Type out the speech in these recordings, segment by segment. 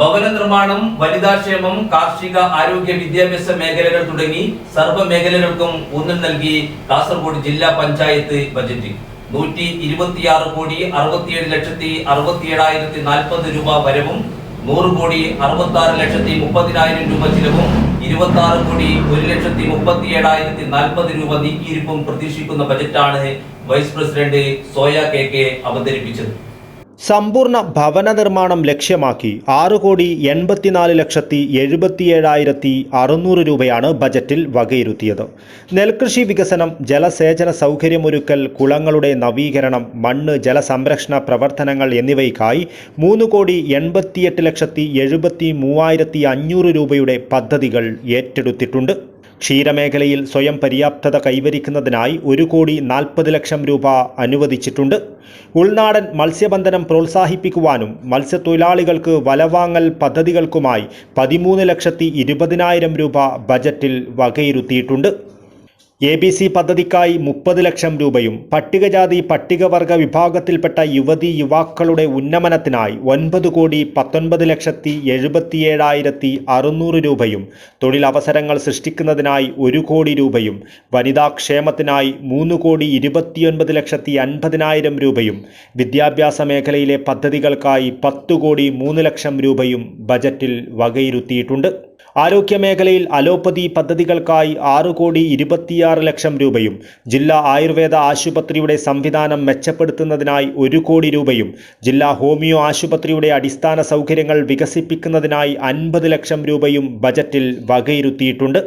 ഭവന നിർമ്മാണം, വനിതാക്ഷേമം, കാർഷിക, ആരോഗ്യ, വിദ്യാഭ്യാസ മേഖലകൾ തുടങ്ങി സർവ്വ മേഖലകൾക്കും ഊന്നൽ നൽകി കാസർഗോഡ് ജില്ലാ പഞ്ചായത്ത് ബജറ്റ് 127,67,67,040 രൂപ വരവും 100,66,30,000 രൂപ ചിലവും 26,01,37,040 രൂപ നീക്കിയിരിപ്പും പ്രതീക്ഷിക്കുന്ന ബജറ്റാണ് വൈസ് പ്രസിഡന്റ് സോയ KK അവതരിപ്പിച്ചത്. സമ്പൂർണ്ണ ഭവന നിർമ്മാണം ലക്ഷ്യമാക്കി 6,84,77,600 രൂപയാണ് ബജറ്റിൽ വകയിരുത്തിയത്. നെൽകൃഷി വികസനം, ജലസേചന സൗകര്യമൊരുക്കൽ, കുളങ്ങളുടെ നവീകരണം, മണ്ണ് ജലസംരക്ഷണ പ്രവർത്തനങ്ങൾ എന്നിവയ്ക്കായി 3,88,73,500 രൂപയുടെ പദ്ധതികൾ ഏറ്റെടുത്തിട്ടുണ്ട്. ക്ഷീരമേഖലയിൽ സ്വയം പര്യാപ്തത കൈവരിക്കുന്നതിനായി 1,40,00,000 രൂപ അനുവദിച്ചിട്ടുണ്ട്. ഉൾനാടൻ മത്സ്യബന്ധനം പ്രോത്സാഹിപ്പിക്കുവാനും മത്സ്യത്തൊഴിലാളികൾക്ക് വലവാങ്ങൽ പദ്ധതികൾക്കുമായി 13,20,000 രൂപ ബജറ്റിൽ വകയിരുത്തിയിട്ടുണ്ട്. ABC പദ്ധതിക്കായി 30,00,000 രൂപയും പട്ടികജാതി പട്ടികവർഗ വിഭാഗത്തിൽപ്പെട്ട യുവതീ-യുവാക്കളുടെ ഉന്നമനത്തിനായി 9,19,77,600 രൂപയും, തൊഴിലവസരങ്ങൾ സൃഷ്ടിക്കുന്നതിനായി 1 കോടി രൂപയും, വനിതാക്ഷേമത്തിനായി 3,29,50,000 രൂപയും, വിദ്യാഭ്യാസ മേഖലയിലെ പദ്ധതികൾക്കായി 10,03,00,000 രൂപയും ബജറ്റിൽ വകയിരുത്തിയിട്ടുണ്ട്. ആരോഗ്യ മേഖലയിൽ അലോപ്പതി പദ്ധതികൾക്കായി 6,26,00,000 രൂപയും, ജില്ലാ ആയുർവേദ ആശുപത്രിയുടെ സംവിധാനം മെച്ചപ്പെടുത്തുന്നതിനായി 1 കോടി രൂപയും, ജില്ലാ ഹോമിയോ ആശുപത്രിയുടെ അടിസ്ഥാന സൗകര്യങ്ങൾ വികസിപ്പിക്കുന്നതിനായി 50,00,000 രൂപയും ബജറ്റിൽ വകയിരുത്തിയിട്ടുണ്ട്.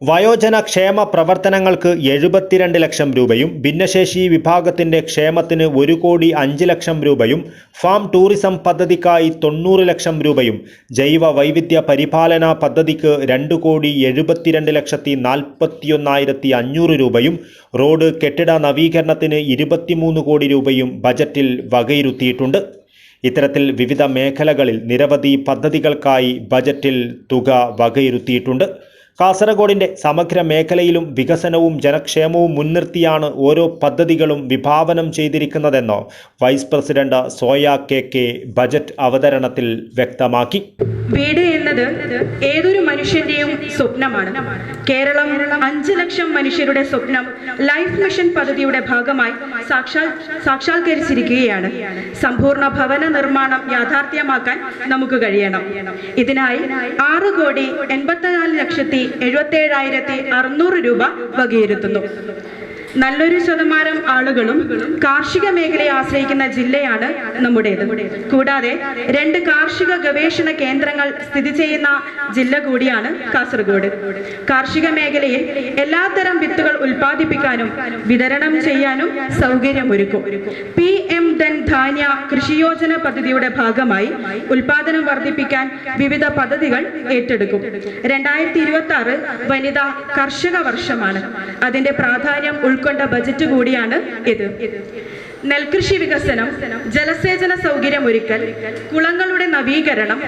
വയോജന ക്ഷേമ പ്രവർത്തനങ്ങൾക്ക് 72,00,000 രൂപയും, ഭിന്നശേഷി വിഭാഗത്തിൻ്റെ ക്ഷേമത്തിന് 1,05,00,000 രൂപയും, ഫാം ടൂറിസം പദ്ധതിക്കായി 90,00,000 രൂപയും, ജൈവ വൈവിധ്യ പരിപാലന പദ്ധതിക്ക് 2,72,41,500 രൂപയും, റോഡ് കെട്ടിട നവീകരണത്തിന് 23 കോടി രൂപയും ബജറ്റിൽ വകയിരുത്തിയിട്ടുണ്ട്. ഇത്തരത്തിൽ വിവിധ മേഖലകളിൽ നിരവധി പദ്ധതികൾക്കായി ബജറ്റിൽ തുക വകയിരുത്തിയിട്ടുണ്ട്. കാസർഗോഡിൻ്റെ സമഗ്ര മേഖലയിലും വികസനവും ജനക്ഷേമവും മുൻനിർത്തിയാണ് ഓരോ പദ്ധതികളും വിഭാവനം ചെയ്തിരിക്കുന്നതെന്ന് vice president Soya KK budget അവതരണത്തിൽ വ്യക്തമാക്കി. വീട് എന്നത് ഏതൊരു മനുഷ്യന്റെയും സ്വപ്നമാണ്. കേരളം 5 ലക്ഷം മനുഷ്യരുടെ സ്വപ്നം ലൈഫ് മിഷൻ പദ്ധതിയുടെ ഭാഗമായി സാക്ഷാത്കരിച്ചിരിക്കുകയാണ്. സമ്പൂർണ്ണ ഭവന നിർമ്മാണം യാഥാർത്ഥ്യമാക്കാൻ നമുക്ക് കഴിയണം. ഇതിനായി 6,84,77,600 രൂപ വകയിരുത്തുന്നു. നല്ലൊരു ശതമാനം ആളുകളും കാർഷിക മേഖലയെ ആശ്രയിക്കുന്ന ജില്ലയാണ് നമ്മുടേത്. കൂടാതെ 2 കാർഷിക ഗവേഷണ കേന്ദ്രങ്ങൾ സ്ഥിതി ചെയ്യുന്ന ജില്ല കൂടിയാണ് കാസർഗോഡ്. കാർഷിക മേഖലയിൽ എല്ലാത്തരം വിത്തുകൾ ഉൽപ്പാദിപ്പിക്കാനും വിതരണം ചെയ്യാനും സൗകര്യമൊരുക്കും. PM ധൻ ധാന്യ കൃഷിയോജന പദ്ധതിയുടെ ഭാഗമായി ഉൽപാദനം വർദ്ധിപ്പിക്കാൻ വിവിധ പദ്ധതികൾ ഏറ്റെടുക്കും. 2026 വനിതാ കർഷക വർഷമാണ്. അതിന്റെ പ്രാധാന്യം ഉൾക്കൊണ്ട ബജറ്റ് കൂടിയാണ് ഇത്. നെൽകൃഷി വികസനം, ജലസേചന സൗകര്യമൊരുക്കൽ, കുളങ്ങളുടെ നവീകരണം,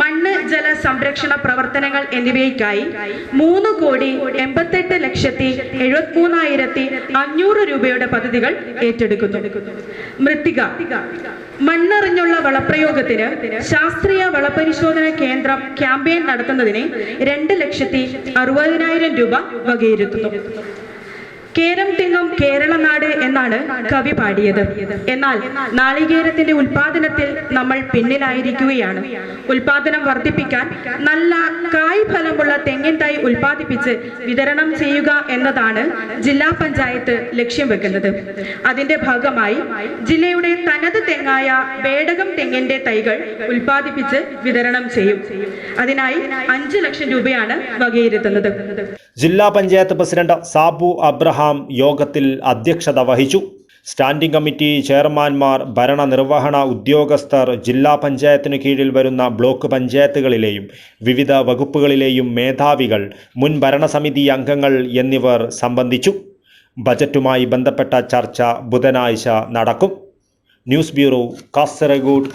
മണ്ണ് ജല സംരക്ഷണ പ്രവർത്തനങ്ങൾ എന്നിവയ്ക്കായി 3,88,73,500 രൂപയുടെ പദ്ധതികൾ ഏറ്റെടുക്കുന്നു. മൃത്തിക, മണ്ണറിഞ്ഞുള്ള വളപ്രയോഗത്തിന് ശാസ്ത്രീയ വളപരിശോധന കേന്ദ്രം ക്യാമ്പയിൻ നടത്തുന്നതിന് 2,60,000 രൂപ വകയിരുത്തുന്നു. കേരം തിങ്ങും കേരള നാട് എന്നാണ് കവി പാടിയത്. എന്നാൽ നാളികേരത്തിന്റെ ഉൽപാദനത്തിൽ നമ്മൾ പിന്നിലായിരിക്കുകയാണ്. ഉൽപാദനം വർദ്ധിപ്പിക്കാൻ നല്ല കായ് ഫലമുള്ള തെങ്ങിൻ തൈ ഉൽപ്പാദിപ്പിച്ച് വിതരണം ചെയ്യുക എന്നതാണ് ജില്ലാ പഞ്ചായത്ത് ലക്ഷ്യം വെക്കുന്നത്. അതിന്റെ ഭാഗമായി ജില്ലയുടെ തനത് തെങ്ങായ വേടകം തെങ്ങിന്റെ തൈകൾ ഉൽപ്പാദിപ്പിച്ച് വിതരണം ചെയ്യും. അതിനായി 5 ലക്ഷം രൂപയാണ് വകയിരുത്തുന്നത്. ജില്ലാ പഞ്ചായത്ത് പ്രസിഡന്റ് സാബു അബ്രഹാം യോഗത്തിൽ അധ്യക്ഷത വഹിച്ചു. സ്റ്റാൻഡിംഗ് കമ്മിറ്റി ചെയർമാൻമാർ, ഭരണനിർവഹണ ഉദ്യോഗസ്ഥർ, ജില്ലാ പഞ്ചായത്തിന് കീഴിൽ വരുന്ന ബ്ലോക്ക് പഞ്ചായത്തുകളിലെയും വിവിധ വകുപ്പുകളിലെയും മേധാവികൾ, മുൻ ഭരണസമിതി അംഗങ്ങൾ എന്നിവർ സംബന്ധിച്ചു. ബജറ്റുമായി ബന്ധപ്പെട്ട ചർച്ച ബുധനാഴ്ച നടക്കും. News bureau, Kasaragod.